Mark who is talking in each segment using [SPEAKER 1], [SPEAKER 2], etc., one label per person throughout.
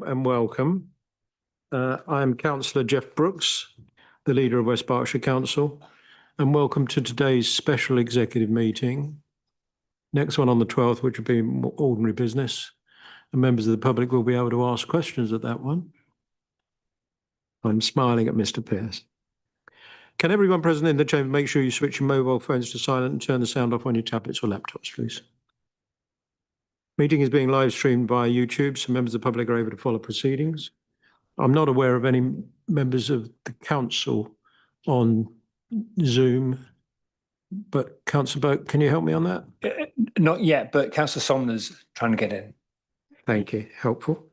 [SPEAKER 1] And welcome. I am Councillor Jeff Brooks, the leader of West Berkshire Council, and welcome to today's special executive meeting. Next one on the 12th, which will be ordinary business, and members of the public will be able to ask questions at that one. I'm smiling at Mr. Pearce. Can everyone present in the chamber make sure you switch your mobile phones to silent and turn the sound off on your tablets or laptops, please? Meeting is being live streamed via YouTube, so members of the public are able to follow proceedings. I'm not aware of any members of the council on Zoom, but Councillor Burke, can you help me on that?
[SPEAKER 2] Not yet, but Councillor Somner's trying to get in.
[SPEAKER 1] Thank you, helpful.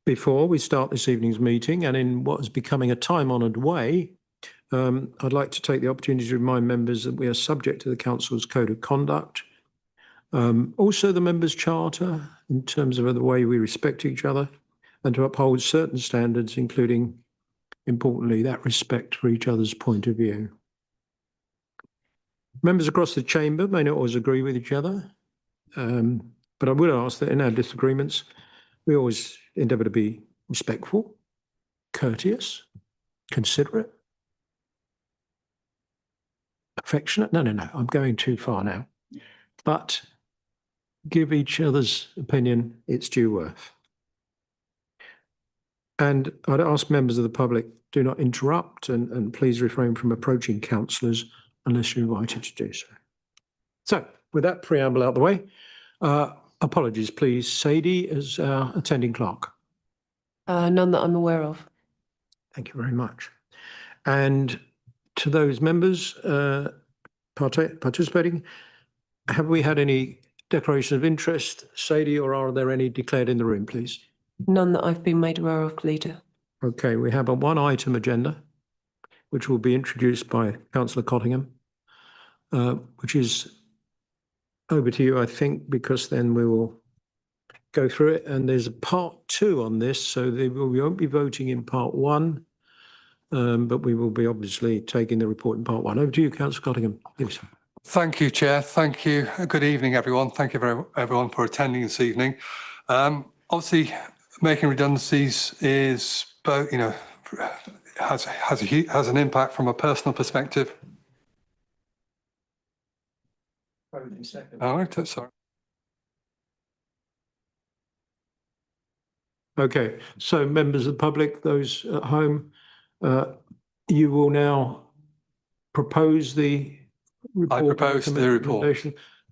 [SPEAKER 1] Before we start this evening's meeting, and in what is becoming a time-honoured way, I'd like to take the opportunity to remind members that we are subject to the council's code of conduct. Also the members' charter in terms of the way we respect each other and to uphold certain standards, including, importantly, that respect for each other's point of view. Members across the chamber may not always agree with each other, but I would ask that in our disagreements, we always endeavour to be respectful, courteous, considerate, affectionate. No, I'm going too far now. But give each other's opinion its due worth. And I'd ask members of the public, do not interrupt and please refrain from approaching councillors unless you're invited to do so. So, with that preamble out of the way, apologies please, Sadie as our attending clerk.
[SPEAKER 3] None that I'm aware of.
[SPEAKER 1] Thank you very much. And to those members participating, have we had any declaration of interest, Sadie, or are there any declared in the room, please?
[SPEAKER 3] None that I've been made aware of, Leader.
[SPEAKER 1] Okay, we have a one-item agenda, which will be introduced by Councillor Cottingham, which is over to you, I think, because then we will go through it. And there's a part 2 on this, so we won't be voting in part 1, but we will be obviously taking the report in part 1. Over to you, Councillor Cottingham, please.
[SPEAKER 4] Thank you, Chair. Thank you. Good evening, everyone. Thank you everyone for attending this evening. Obviously, making redundancies is both, has an impact from a personal perspective. All right, sorry.
[SPEAKER 1] Okay, so members of the public, those at home, you will now propose the report.
[SPEAKER 4] I propose the report.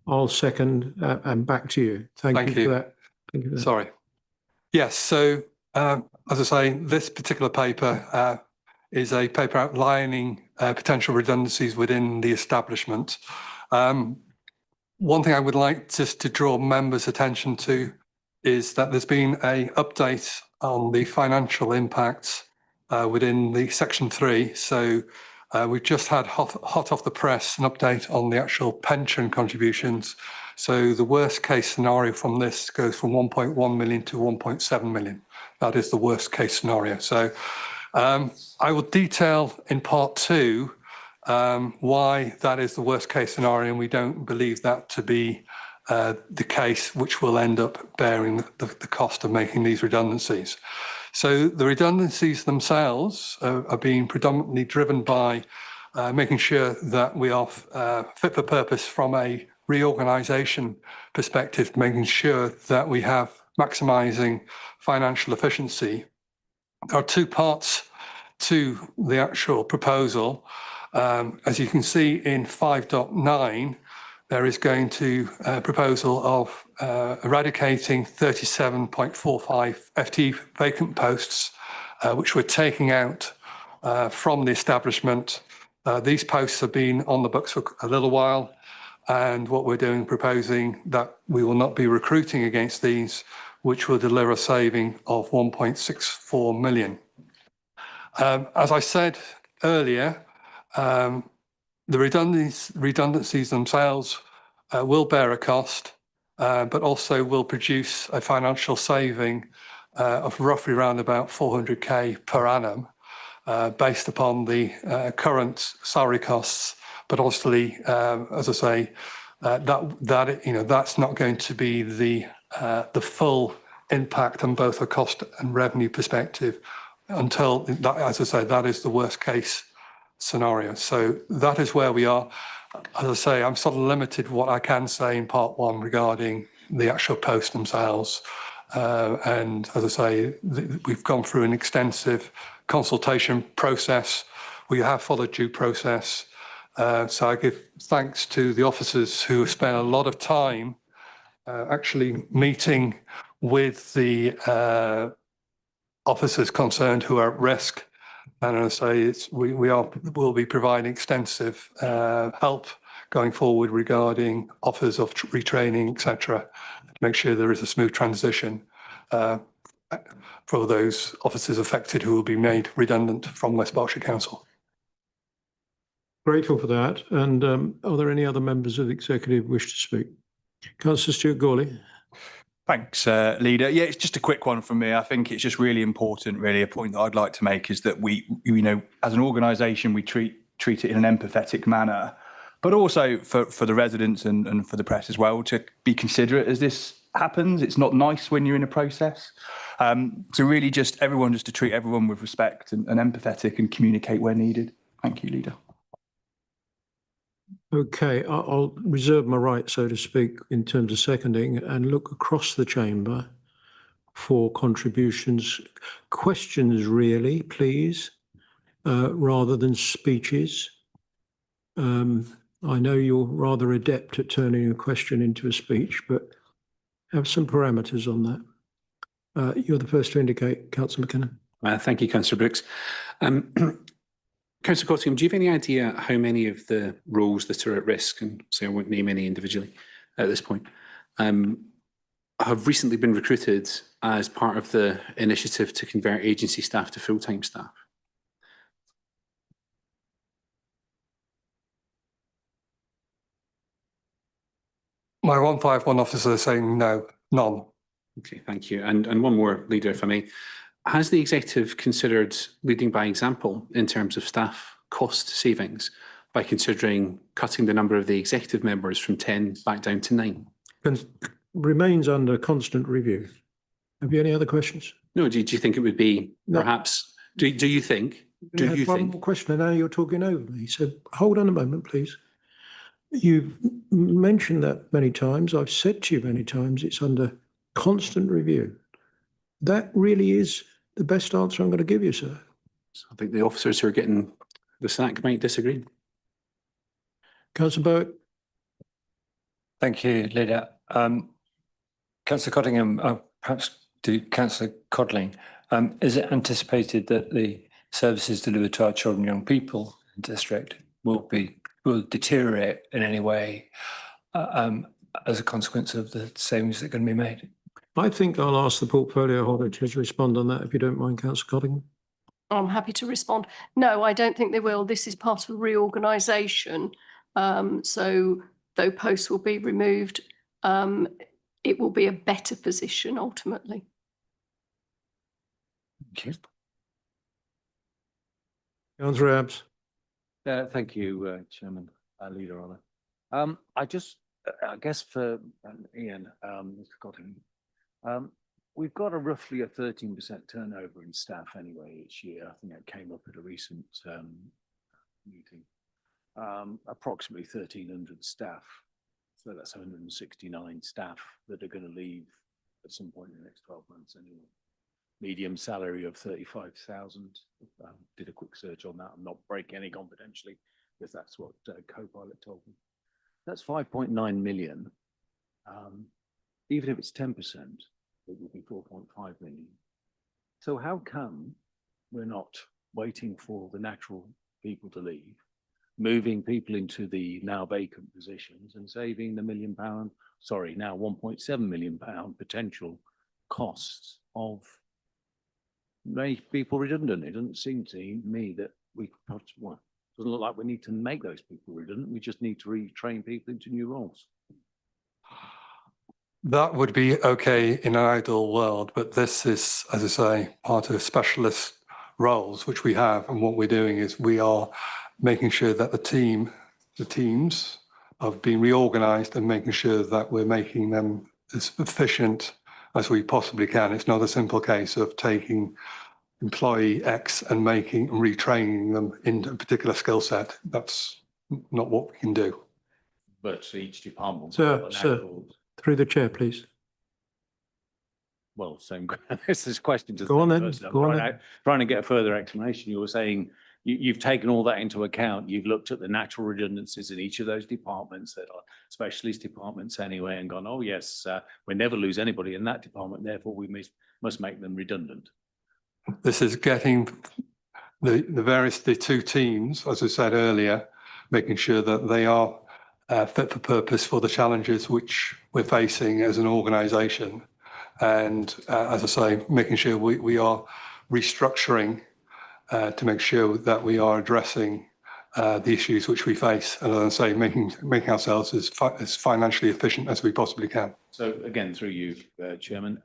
[SPEAKER 1] I'll second and back to you. Thank you for that. Thank you for that.
[SPEAKER 4] Sorry. Yes, so as I say, this particular paper is a paper outlining potential redundancies within the establishment. One thing I would like just to draw members' attention to is that there's been an update on the financial impacts within the Section 3. So we've just had hot off the press an update on the actual pension contributions. So the worst case scenario from this goes from 1.1 million to 1.7 million. That is the worst case scenario. So I will detail in part 2 why that is the worst case scenario, and we don't believe that to be the case, which will end up bearing the cost of making these redundancies. So the redundancies themselves are being predominantly driven by making sure that we are fit for purpose from a reorganisation perspective, making sure that we have maximising financial efficiency. There are 2 parts to the actual proposal. As you can see in 5.9, there is going to a proposal of eradicating 37.45 FTE vacant posts, which we're taking out from the establishment. These posts have been on the books for a little while, and what we're doing, proposing that we will not be recruiting against these, which will deliver a saving of 1.64 million. As I said earlier, the redundancies themselves will bear a cost, but also will produce a financial saving of roughly around about 400k per annum, based upon the current salary costs. But obviously, as I say, that's not going to be the full impact on both a cost and revenue perspective until that, as I say, that is the worst case scenario. So that is where we are. As I say, I'm sort of limited what I can say in part one regarding the actual posts themselves. And as I say, we've gone through an extensive consultation process. We have followed due process. So I give thanks to the officers who have spent a lot of time actually meeting with the officers concerned who are at risk. And as I say, we'll be providing extensive help going forward regarding offers of retraining, etc., to make sure there is a smooth transition for those officers affected who will be made redundant from West Berkshire Council.
[SPEAKER 1] Grateful for that. And are there any other members of the executive who wish to speak? Councillor Stuart Gawley.
[SPEAKER 5] Thanks, Leader. Yeah, it's just a quick one from me. I think it's just really important, really, a point that I'd like to make is that we, you know, as an organisation, we treat it in an empathetic manner, but also for the residents and for the press as well, to be considerate as this happens. It's not nice when you're in a process. So really just everyone, just to treat everyone with respect and empathetic and communicate where needed. Thank you, Leader.
[SPEAKER 1] Okay, I'll reserve my right, so to speak, in terms of seconding and look across the chamber for contributions. Questions, really, please, rather than speeches. I know you're rather adept at turning a question into a speech, but have some parameters on that. You're the first to indicate, Councillor McKinnon.
[SPEAKER 6] Thank you, Councillor Brooks. Councillor Cottingham, do you have any idea how many of the roles that are at risk, and say I won't name any individually at this point, have recently been recruited as part of the initiative to convert agency staff to full-time staff?
[SPEAKER 4] My 151 officer is saying no, none.
[SPEAKER 6] Okay, thank you. And one more, Leader, if I may. Has the executive considered leading by example in terms of staff cost savings by considering cutting the number of the executive members from 10 back down to 9?
[SPEAKER 1] Remains under constant review. Have you any other questions?
[SPEAKER 6] No, do you think it would be perhaps, do you think?
[SPEAKER 1] One more question and now you're talking over me. So hold on a moment, please. You've mentioned that many times. I've said to you many times, it's under constant review. That really is the best answer I'm going to give you, sir.
[SPEAKER 6] So I think the officers who are getting the sack might disagree.
[SPEAKER 1] Councillor Bowick.
[SPEAKER 2] Thank you, Leader. Councillor Cottingham, perhaps to Councillor Codling, is it anticipated that the services delivered to our children and young people in the district will deteriorate in any way as a consequence of the savings that are going to be made?
[SPEAKER 1] I think I'll ask the portfolio holder to respond on that, if you don't mind, Councillor Cottingham.
[SPEAKER 7] I'm happy to respond. No, I don't think they will. This is part of a reorganisation. So though posts will be removed, it will be a better position ultimately.
[SPEAKER 2] Thank you.
[SPEAKER 1] Councillor Abbs.
[SPEAKER 8] Thank you, Chairman, Leader Honour. I guess for Ian, Mr. Cottingham, we've got roughly a 13% turnover in staff anyway each year. I think that came up at a recent meeting. Approximately 1,300 staff. So that's 169 staff that are going to leave at some point in the next 12 months anyway. Medium salary of 35,000. Did a quick search on that. I'm not breaking any confidentially because that's what Copilot told me. That's 5.9 million. Even if it's 10%, it would be 4.5 million. So how come we're not waiting for the natural people to leave, moving people into the now vacant positions and saving the now £1.7 million potential costs of make people redundant? It doesn't seem to me that we, well, it doesn't look like we need to make those people redundant. We just need to retrain people into new roles.
[SPEAKER 4] That would be okay in an ideal world, but this is, as I say, part of specialist roles which we have, and what we're doing is we are making sure that the teams are being reorganised and making sure that we're making them as efficient as we possibly can. It's not a simple case of taking employee X and retraining them into a particular skill set. That's not what we can do.
[SPEAKER 8] But each department.
[SPEAKER 1] Sir,
[SPEAKER 8] will
[SPEAKER 1] sir.
[SPEAKER 8] actual-
[SPEAKER 1] Through the chair, please.
[SPEAKER 8] Well, same, this is a question to the
[SPEAKER 1] Go on
[SPEAKER 8] same
[SPEAKER 1] then,
[SPEAKER 8] person. I'm
[SPEAKER 1] go on
[SPEAKER 8] trying
[SPEAKER 1] then.
[SPEAKER 8] trying to get a further explanation. You were saying you've taken all that into account. You've looked at the natural redundancies in each of those departments that are specialist departments anyway, and gone, oh yes, we never lose anybody in that department, therefore we must make them redundant.
[SPEAKER 4] This is getting the two teams, as I said earlier, making sure that they are fit for purpose for the challenges which we're facing as an organisation. And as I say, making sure we are restructuring to make sure that we are addressing the issues which we face, and as I say, making ourselves as financially efficient as we possibly can.
[SPEAKER 8] So again, through you, Chairman,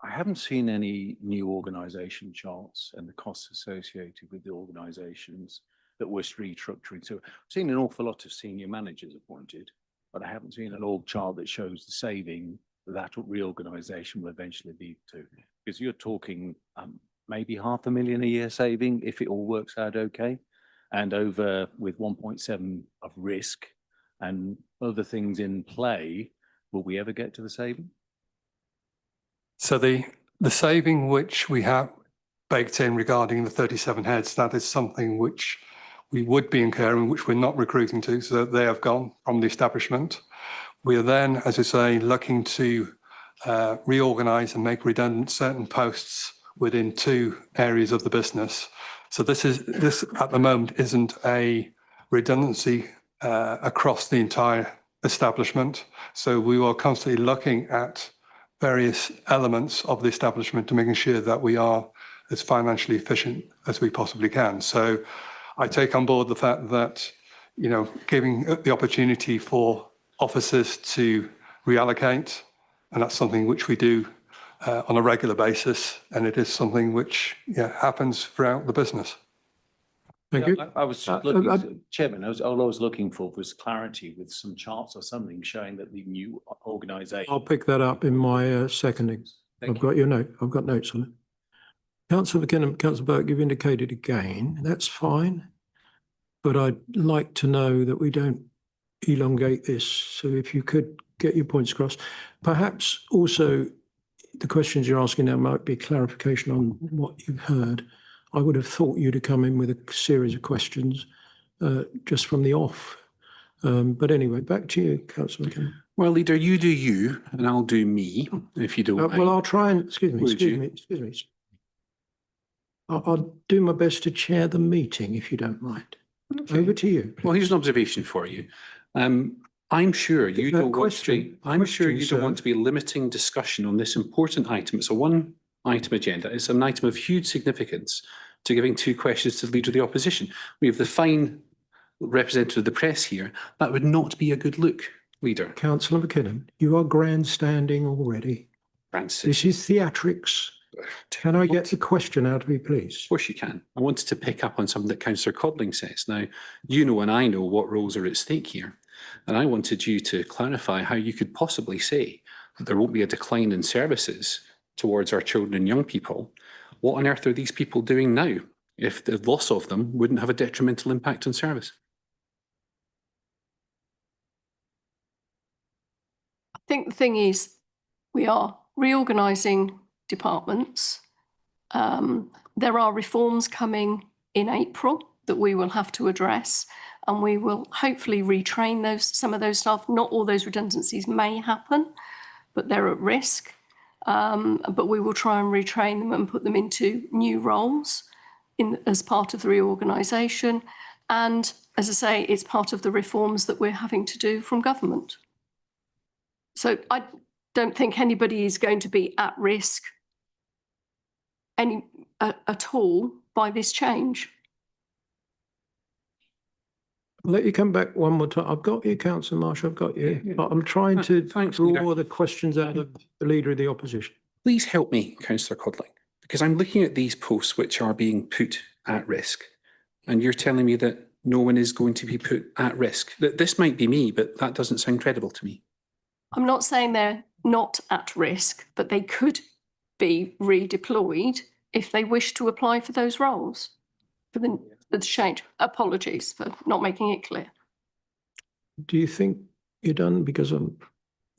[SPEAKER 8] I haven't seen any new organisation charts and the costs associated with the organisations that we're restructuring. So I've seen an awful lot of senior managers appointed, but I haven't seen an org chart that shows the saving that reorganisation will eventually lead to. Because you're talking maybe $500,000 a year saving if it all works out okay, and over with 1.7 of risk and other things in play, will we ever get to the saving?
[SPEAKER 4] So the saving which we have baked in regarding the 37 heads, that is something which we would be incurring, which we're not recruiting to, so they have gone from the establishment. We are then, as I say, looking to reorganise and make redundant certain posts within 2 areas of the business. So this at the moment isn't a redundancy across the entire establishment. So we are constantly looking at various elements of the establishment to making sure that we are as financially efficient as we possibly can. So I take on board the fact that, you know, giving the opportunity for officers to reallocate, and that's something which we do on a regular basis, and it is something which happens throughout the business.
[SPEAKER 1] Thank you.
[SPEAKER 8] I was looking, Chairman, all I was looking for was clarity with some charts or something showing that the new organisation.
[SPEAKER 1] I'll pick that up in my seconding. I've got your note. I've got notes on it. Councillor McKinnon, Councillor Burke, you've indicated again, that's fine. But I'd like to know that we don't elongate this. So if you could get your points across. Perhaps also the questions you're asking now might be clarification on what you've heard. I would have thought you'd have come in with a series of questions just from the off. But anyway, back to you, Councillor McKinnon.
[SPEAKER 6] Well, Leader, you do you, and I'll do me, if you don't mind.
[SPEAKER 1] Well, I'll try and, excuse me. I'll do my best to chair the meeting, if you don't mind.
[SPEAKER 6] Okay.
[SPEAKER 1] Over to you.
[SPEAKER 6] Well, here's an observation for you. I'm sure you don't want to be, I'm sure you don't want to be limiting discussion on this important item. It's a one-item agenda. It's an item of huge significance to giving 2 questions to the Leader of the Opposition. We have the fine representative of the press here. That would not be a good look, Leader.
[SPEAKER 1] Councillor McKinnon, you are grandstanding already.
[SPEAKER 6] Francis.
[SPEAKER 1] This is theatrics. Can I get the question out of you, please?
[SPEAKER 6] Of course you can. I wanted to pick up on something that Councillor Codling says. Now, you know and I know what roles are at stake here. And I wanted you to clarify how you could possibly say that there won't be a decline in services towards our children and young people. What on earth are these people doing now if the loss of them wouldn't have a detrimental impact on service?
[SPEAKER 7] I think the thing is, we are reorganising departments. There are reforms coming in April that we will have to address, and we will hopefully retrain some of those staff. Not all those redundancies may happen, but they're at risk. But we will try and retrain them and put them into new roles as part of the reorganisation. And as I say, it's part of the reforms that we're having to do from government. So I don't think anybody is going to be at risk at all by this change.
[SPEAKER 1] I'll let you come back one more time. I've got you, Councillor Marshall, I've got you. But I'm trying to draw the questions out of the Leader of the Opposition.
[SPEAKER 6] Please help me, Councillor Codling, because I'm looking at these posts which are being put at risk. And you're telling me that no one is going to be put at risk. That this might be me, but that doesn't sound credible to me.
[SPEAKER 7] I'm not saying they're not at risk, but they could be redeployed if they wish to apply for those roles for the change. Apologies for not making it clear.
[SPEAKER 1] Do you think you're done? Because I'm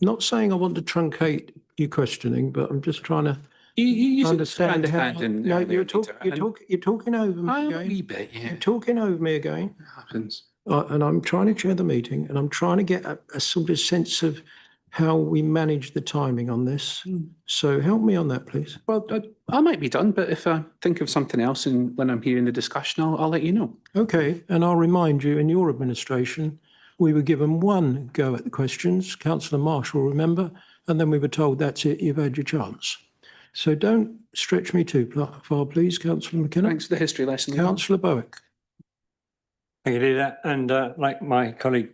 [SPEAKER 1] not saying I want to truncate your questioning, but I'm just trying to
[SPEAKER 6] You
[SPEAKER 1] understand how.
[SPEAKER 6] understand
[SPEAKER 1] No, you're talking over me
[SPEAKER 6] A
[SPEAKER 1] again.
[SPEAKER 6] wee bit, yeah.
[SPEAKER 1] You're talking over me again.
[SPEAKER 6] It happens.
[SPEAKER 1] And I'm trying to chair the meeting, and I'm trying to get a sort of sense of how we manage the timing on this. So help me on that, please.
[SPEAKER 6] Well, I might be done, but if I think of something else and when I'm hearing the discussion, I'll let you know.
[SPEAKER 1] Okay, and I'll remind you, in your administration, we were given one go at the questions. Councillor Marsh will remember, and then we were told, that's it, you've had your chance. So don't stretch me too far, please, Councillor McKenna.
[SPEAKER 6] Thanks for the history lesson.
[SPEAKER 1] Councillor Bowick.
[SPEAKER 2] Thank you, Leader. And like my colleague,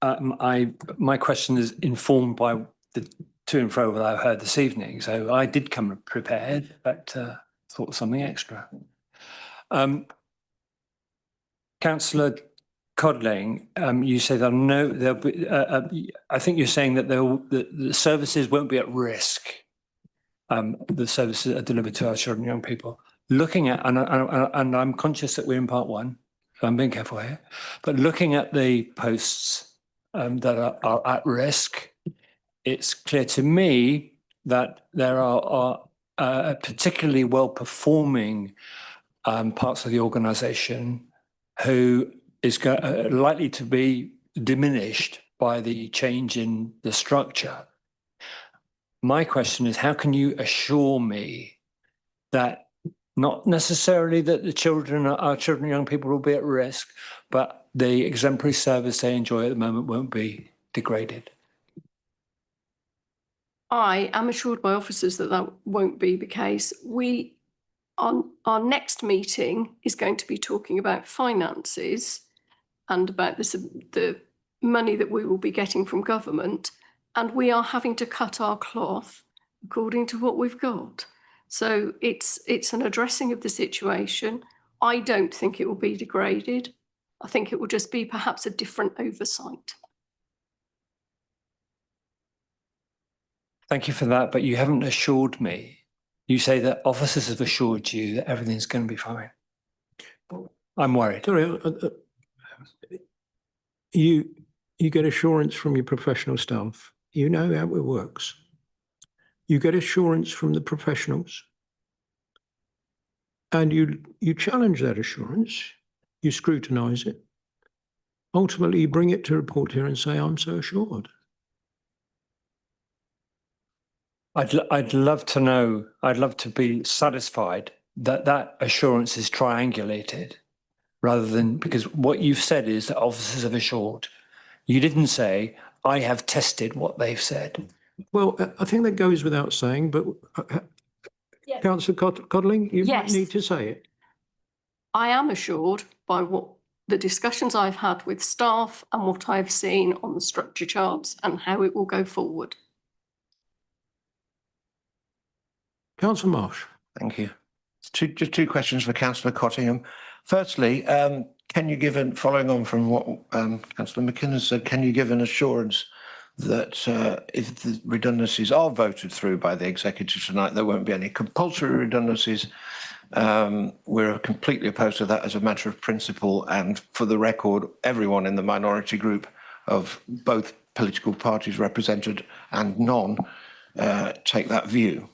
[SPEAKER 2] my question is informed by the to and fro that I've heard this evening. So I did come prepared, but thought something extra. Councillor Codling, you say there'll be. I think you're saying that the services won't be at risk. The services are delivered to our children and young people. Looking at, and I'm conscious that we're in part one, so I'm being careful here, but looking at the posts that are at risk, it's clear to me that there are particularly well-performing parts of the organisation who is likely to be diminished by the change in the structure. My question is, how can you assure me that not necessarily that our children and young people will be at risk, but the exemplary service they enjoy at the moment won't be degraded?
[SPEAKER 7] I am assured by officers that that won't be the case. Our next meeting is going to be talking about finances and about the money that we will be getting from government, and we are having to cut our cloth according to what we've got. So it's an addressing of the situation. I don't think it will be degraded. I think it will just be perhaps a different oversight.
[SPEAKER 2] Thank you for that, but you haven't assured me. You say that officers have assured you that everything's going to be fine. I'm worried.
[SPEAKER 1] Sorry, you get assurance from your professional staff. You know how it works. You get assurance from the professionals, and you challenge that assurance. You scrutinise it. Ultimately, you bring it to report here and say, "I'm so assured."
[SPEAKER 2] I'd love to know. I'd love to be satisfied that that assurance is triangulated, rather than, because what you've said is that officers have assured. You didn't say, I have tested what they've said.
[SPEAKER 1] Well, I think that goes without saying, but
[SPEAKER 7] Yes.
[SPEAKER 1] Councillor Codling, you might
[SPEAKER 7] Yes.
[SPEAKER 1] need to say it.
[SPEAKER 7] I am assured by what the discussions I've had with staff and what I've seen on the structure charts and how it will go forward.
[SPEAKER 1] Councillor Marsh.
[SPEAKER 9] Thank you. Just two questions for Councillor Cottingham. Firstly, can you give following on from what Councillor McKinnon said, can you give an assurance that if the redundancies are voted through by the executive tonight, there won't be any compulsory redundancies? We're completely opposed to that as a matter of principle, and for the record, everyone in the minority group of both political parties represented and none take that view.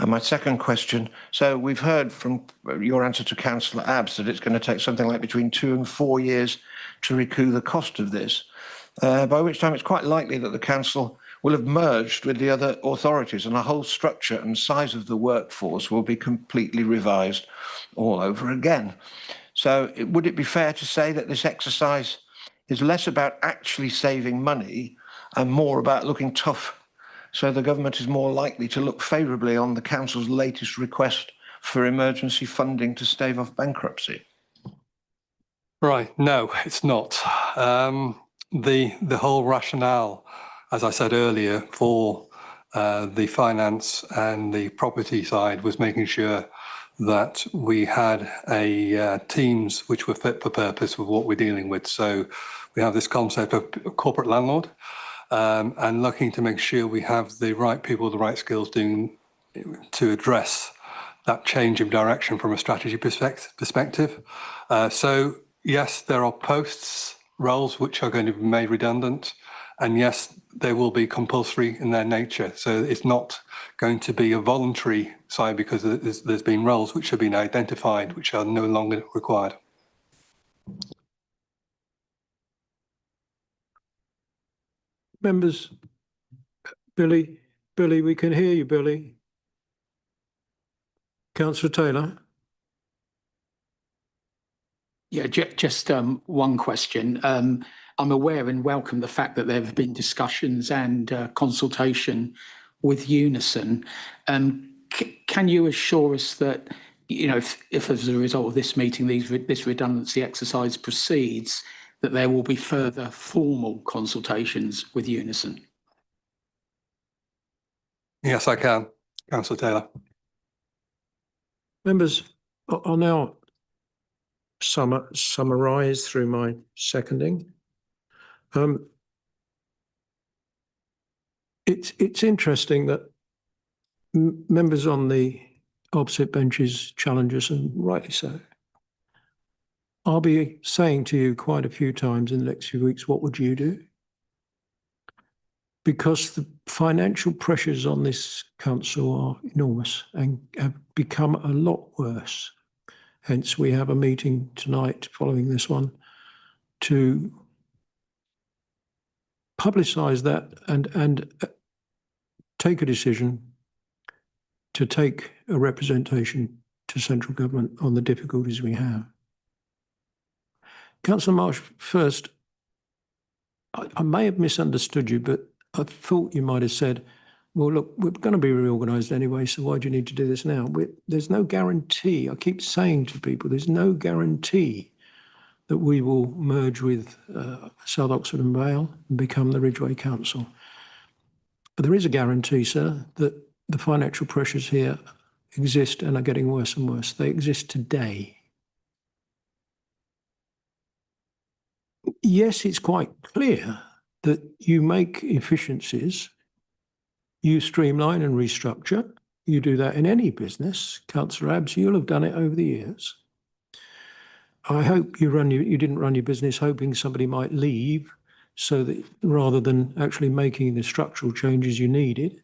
[SPEAKER 9] And my second question, so we've heard from your answer to Councillor Abbs that it's going to take something like between 2 and 4 years to recoup the cost of this, by which time it's quite likely that the council will have merged with the other authorities and the whole structure and size of the workforce will be completely revised all over again. So would it be fair to say that this exercise is less about actually saving money and more about looking tough, so the government is more likely to look favourably on the council's latest request for emergency funding to stave off bankruptcy?
[SPEAKER 4] Right, no, it's not. The whole rationale, as I said earlier, for the finance and the property side was making sure that we had teams which were fit for purpose with what we're dealing with. So we have this concept of corporate landlord. and looking to make sure we have the right people, the right skills to address that change of direction from a strategy perspective. So yes, there are posts, roles which are going to be made redundant, and yes, they will be compulsory in their nature. So it's not going to be a voluntary side, because there's been roles which have been identified which are no longer required.
[SPEAKER 1] Members, Billy, we can hear you, Billy. Councillor Taylor.
[SPEAKER 10] Yeah, just one question. I'm aware and welcome the fact that there have been discussions and consultation with Unison. Can you assure us that, you know, if as a result of this meeting, this redundancy exercise proceeds, that there will be further formal consultations with Unison?
[SPEAKER 4] Yes, I can, Councillor Taylor.
[SPEAKER 1] Members, I'll now summarise through my seconding. It's interesting that members on the opposite benches challenge us, and rightly so. I'll be saying to you quite a few times in the next few weeks, what would you do? Because the financial pressures on this council are enormous and have become a lot worse. Hence, we have a meeting tonight following this one to publicise that and take a decision to take a representation to central government on the difficulties we have. Councillor Marsh, first, I may have misunderstood you, but I thought you might have said, well, look, we're going to be reorganised anyway, so why do you need to do this now? There's no guarantee. I keep saying to people, there's no guarantee that we will merge with South Oxford and Vale and become the Ridgeway Council. But there is a guarantee, sir, that the financial pressures here exist and are getting worse and worse. They exist today. Yes, it's quite clear that you make efficiencies, you streamline and restructure. You do that in any business. Councillor Abbs, you'll have done it over the years. I hope you didn't run your business hoping somebody might leave, so that rather than actually making the structural changes you needed,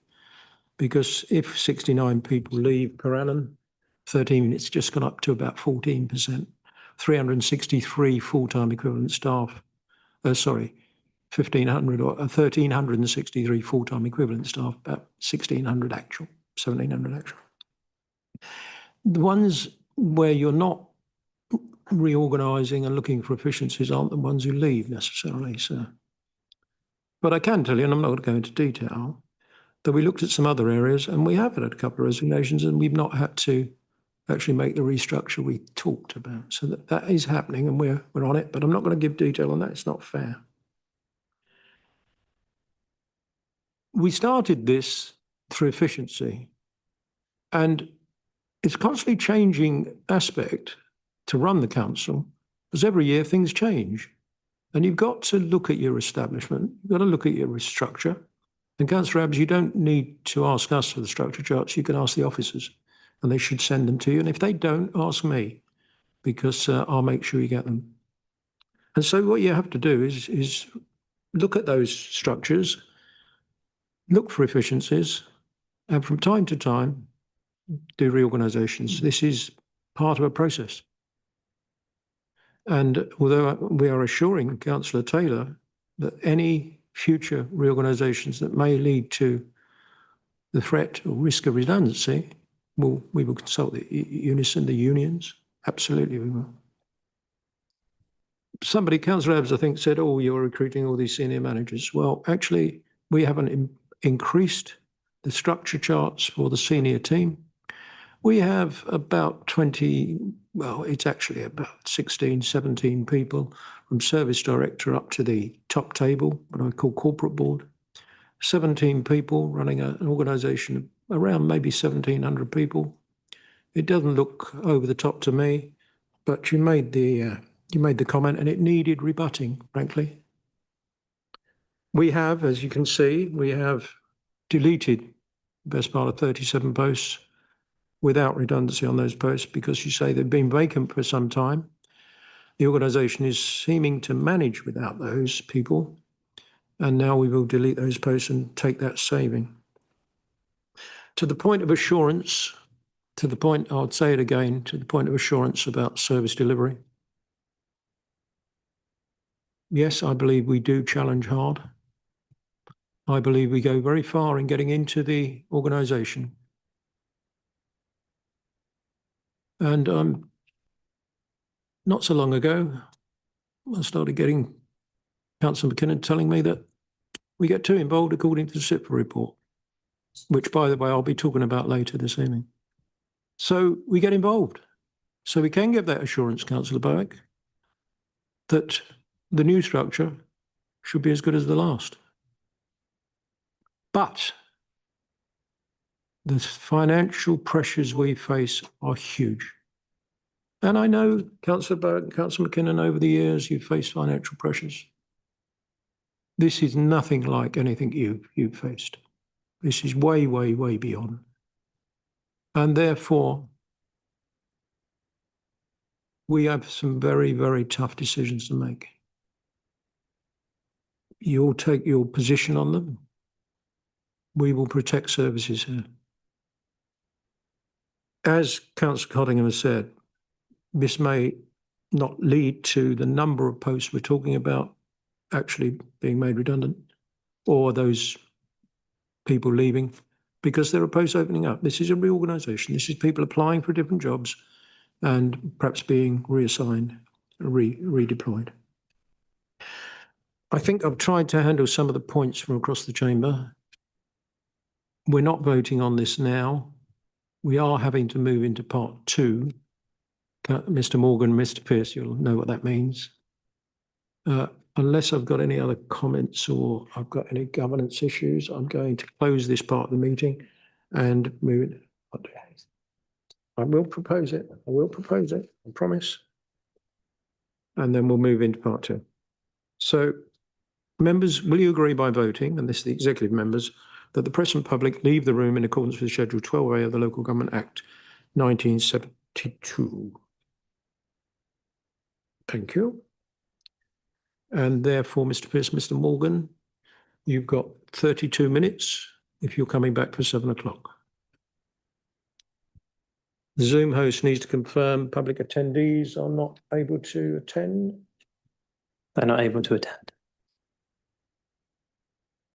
[SPEAKER 1] because if 69 people leave per annum, 13, it's just gone up to about 14%. 363 full-time equivalent staff, 1,500 or 1,363 full-time equivalent staff, about 1,600 actual, 1,700 actual. The ones where you're not reorganising and looking for efficiencies aren't the ones who leave necessarily, sir. But I can tell you, and I'm not going to go into detail, that we looked at some other areas and we have had a couple of resignations and we've not had to actually make the restructure we talked about. So that is happening and we're on it, but I'm not going to give detail on that. It's not fair. We started this through efficiency, and it's constantly changing aspect to run the council, because every year things change. And you've got to look at your establishment, you've got to look at your structure. And Councillor Abbs, you don't need to ask us for the structure charts, you can ask the officers, and they should send them to you. And if they don't, ask me, because I'll make sure you get them. And so what you have to do is look at those structures, look for efficiencies, and from time to time, do reorganisations. This is part of a process. And although we are assuring Councillor Taylor that any future reorganisations that may lead to the threat or risk of redundancy, we will consult the Unison, the unions. Absolutely, we will. Somebody, Councillor Abbs, I think, said, oh, you're recruiting all these senior managers. Well, actually, we haven't increased the structure charts for the senior team. We have about 20, well, it's actually about 16, 17 people from service director up to the top table, what I call corporate board. 17 people running an organisation of around maybe 1,700 people. It doesn't look over the top to me, but you made the comment and it needed rebutting, frankly. We have, as you can see, we have deleted the best part of 37 posts without redundancy on those posts because you say they've been vacant for some time. The organisation is seeming to manage without those people, and now we will delete those posts and take that saving. To the point of assurance, to the point, I'll say it again, to the point of assurance about service delivery. Yes, I believe we do challenge hard. I believe we go very far in getting into the organisation. And not so long ago, I started getting Councillor McKinnon telling me that we get too involved according to the SIPA report, which, by the way, I'll be talking about later this evening. So we get involved. So we can give that assurance, Councillor Bowick, that the new structure should be as good as the last. But the financial pressures we face are huge. And I know, Councillor Bowick and Councillor McKinnon, over the years, you've faced financial pressures. This is nothing like anything you've faced. This is way, way, way beyond. And therefore, we have some very, very tough decisions to make. You'll take your position on them. We will protect services here. As Councillor Cottingham has said, this may not lead to the number of posts we're talking about actually being made redundant or those people leaving because there are posts opening up. This is a reorganisation. This is people applying for different jobs and perhaps being reassigned, redeployed. I think I've tried to handle some of the points from across the chamber. We're not voting on this now. We are having to move into part 2. Mr. Morgan, Mr. Pearce, you'll know what that means. Unless I've got any other comments or I've got any governance issues, I'm going to close this part of the meeting and move it. I will propose it. I will propose it. I promise. And then we'll move into part 2. So, members, will you agree by voting, and this is the executive members, that the press and public leave the room in accordance with Schedule 12A of the Local Government Act 1972? Thank you. And therefore, Mr. Pearce, Mr. Morgan, you've got 32 minutes if you're coming back for 7 o'clock. The Zoom host needs to confirm public attendees are not able to attend.
[SPEAKER 11] They're not able to attend.